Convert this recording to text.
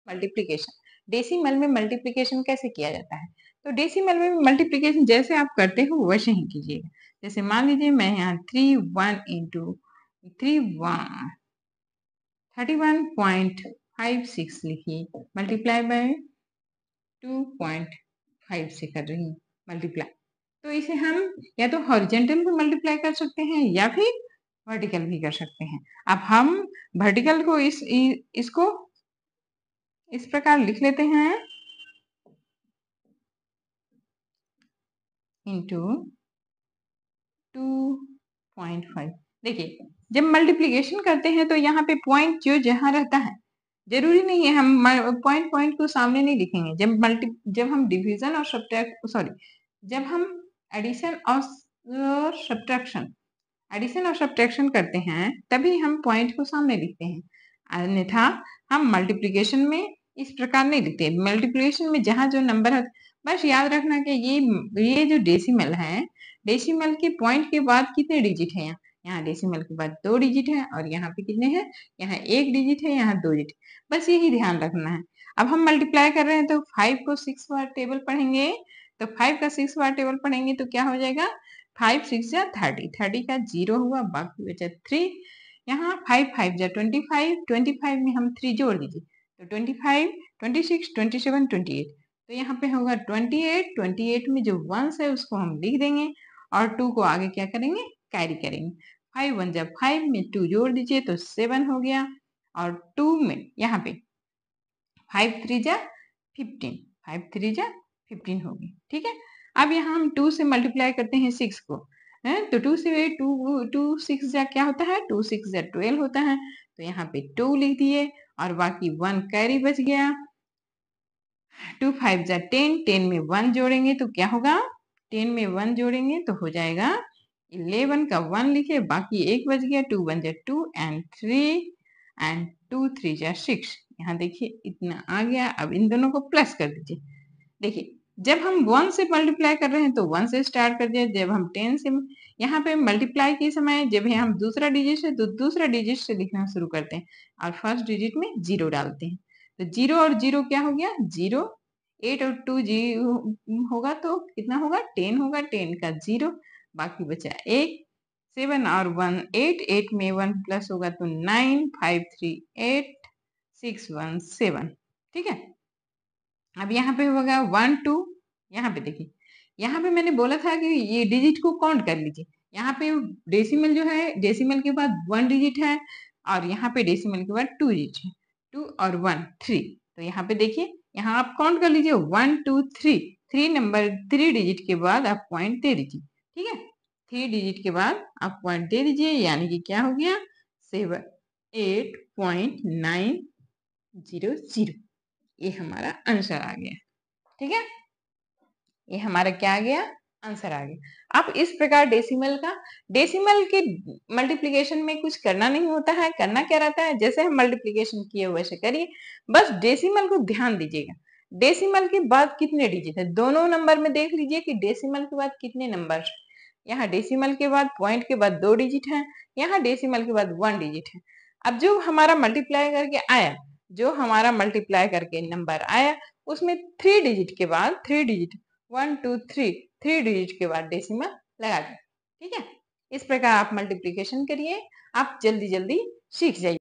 Multiplication. Decimal में multiplication कैसे किया जाता है? तो डेसिमल में मल्टीप्लिकेशन जैसे आप करते हो वैसे ही कीजिएगा। जैसे मान लीजिए मैं यहाँ 3 into 31.56 लिखी, मल्टीप्लाई बाय 2.5 से कर रही हूँ मल्टीप्लाई। तो इसे हम या तो हॉरिजेंटल भी मल्टीप्लाई कर सकते हैं या फिर वर्टिकल भी कर सकते हैं। अब हम वर्टिकल को इसको इस प्रकार लिख लेते हैं, इंटू 2.5। देखिए जब मल्टीप्लिकेशन करते हैं तो यहाँ पे पॉइंट जो जहाँ रहता है, जरूरी नहीं है हम पॉइंट को सामने नहीं लिखेंगे। जब हम डिवीजन और जब हम एडिशन और सब्ट्रैक्शन करते हैं तभी हम पॉइंट को सामने लिखते हैं, अन्यथा हम मल्टीप्लिकेशन में इस प्रकार नहीं लिखते। मल्टीप्लिकेशन में जहाँ जो नंबर है, बस याद रखना कि ये जो डेसिमल है, डेसिमल के पॉइंट के बाद कितने डिजिट है, यहाँ डेसिमल के बाद 2 डिजिट है और यहाँ पे कितने हैं, यहाँ 1 डिजिट है, यहाँ 2 डिजिट, बस यही ध्यान रखना है। अब हम मल्टीप्लाई कर रहे हैं तो 5 को 6 बार टेबल पढ़ेंगे, तो 5 का 6 बार टेबल पढ़ेंगे तो क्या हो जाएगा, 5 6 जा 30, 30 का 0 हुआ, बाकी बचा 3। यहाँ 5 5 जा 25, 25 में हम 3 जोड़ दीजिए तो 25, 26, 27, 28, तो यहाँ पे होगा 28। 28 में जो 1 है उसको हम लिख देंगे और 2 को आगे क्या करेंगे, कैरी करेंगे। 5 1 जा 5 में 2 जोड़ दीजिए तो 7 हो गया, और 2 में यहाँ पे 5 3 जा 15, 5 3 जा 15 हो गई। ठीक है, अब यहाँ हम 2 से मल्टीप्लाई करते हैं 6 को, तो 2 से 2 6 जा क्या होता है, 2 6 जा 12 होता है, तो यहाँ पे 2 लिख दिए और बाकी 1 कैरी बच गया। 2 5 जा 10, 10 में 1 जोड़ेंगे तो क्या होगा, 10 में 1 जोड़ेंगे तो हो जाएगा 11 का 1 लिखे, बाकी 1 बच गया, 2 1 जा 2 एंड 3 एंड 2 3 जा 6। यहाँ देखिए इतना आ गया। अब इन दोनों को प्लस कर दीजिए। देखिए जब हम 1 से मल्टीप्लाई कर रहे हैं तो 1 से स्टार्ट कर दिया, जब हम 10 से यहाँ पे मल्टीप्लाई के समय जब हम दूसरा डिजिट है तो दूसरा डिजिट से लिखना शुरू करते हैं और फर्स्ट डिजिट में 0 डालते हैं, तो 0 और 0 क्या हो गया, 0। 8 और 2 0 होगा तो कितना होगा, 10 होगा, 10 का 0, बाकी बचा 1। 7 और 1 8, 8 में 1 प्लस होगा तो 9, 5 3 8, 6 1 7। ठीक है, अब यहाँ पे होगा 1 2, यहाँ पे देखिए, यहाँ पे मैंने बोला था कि ये डिजिट को काउंट कर लीजिए। यहाँ पे डेसिमल जो है, डेसिमल के बाद 1 डिजिट है और यहाँ पे डेसिमल के बाद 2 डिजिट है, 2 और 1 3। तो यहाँ पे देखिए, यहाँ आप काउंट कर लीजिए 1 2 3, 3 डिजिट के बाद आप पॉइंट दे दीजिए। ठीक है, 3 डिजिट के बाद आप पॉइंट दे दीजिए, यानी कि क्या हो गया, 8.900। ये हमारा आंसर आ गया। ठीक है, ये हमारा क्या आ गया, आंसर आ गया। अब इस प्रकार डेसिमल के मल्टीप्लिकेशन में कुछ करना नहीं होता है, करना क्या रहता है, जैसे हम मल्टीप्लिकेशन किए वैसे करिए, बस डेसिमल को ध्यान दीजिएगा। डेसिमल के बाद कितने डिजिट है, दोनों नंबर में देख लीजिए कि डेसिमल के बाद कितने नंबर। यहाँ डेसिमल के बाद पॉइंट के बाद 2 डिजिट है, यहाँ डेसिमल के बाद 1 डिजिट है। अब जो हमारा मल्टीप्लाई करके आया, जो हमारा मल्टीप्लाई करके नंबर आया उसमें 3 डिजिट के बाद 3 डिजिट 1 2 3, 3 डिजिट के बाद डेसिमल लगा दें। ठीक है, इस प्रकार आप मल्टीप्लिकेशन करिए, आप जल्दी जल्दी सीख जाइए।